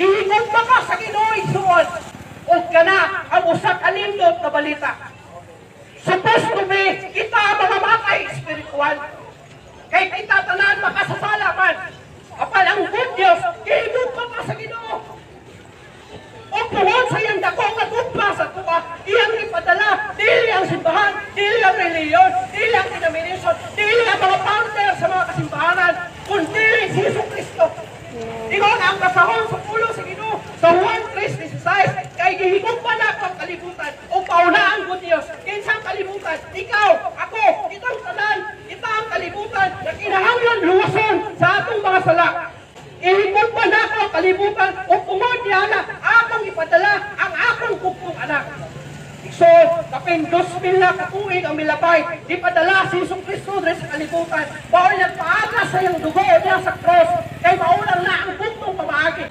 Gihingog ba ka sa Ginoo igsuon? O ka na ang usa ka nindot na balita. Supposed to be, kita ang mga matay espiritual. Kay kita tanan makasasalaman. Apal ang good Diyos, gihingog ba ka sa Ginoo? O tungod sa iyang dako nga tugma sa tuwa, iyang ipadala, dili ang simbahan, dili ang reliyon, dili ang denomination, dili ang mga partner sa mga kasimbahanan, kundi si Jesu Cristo. Ingon ang kasahon sa pulo sa Ginoo sa Juan 3:16, kay gihigog pa na ang kalibutan o pauna ang good Diyos. Kinsang kalibutan? Ikaw, ako, kitang tanan, kita ang kalibutan na kinahanglan luwason sa atong mga sala. Ihigog pa na ang kalibutan o pungod niya na akong ipadala ang akong bugtong anak. So, kapin 2,000 na katuig ang milabay, di padala si Jesu Cristo rin sa kalibutan. Bawal niyang paagas sa iyang dugo niya sa cross, kay maulang na ang bugtong pamaagi.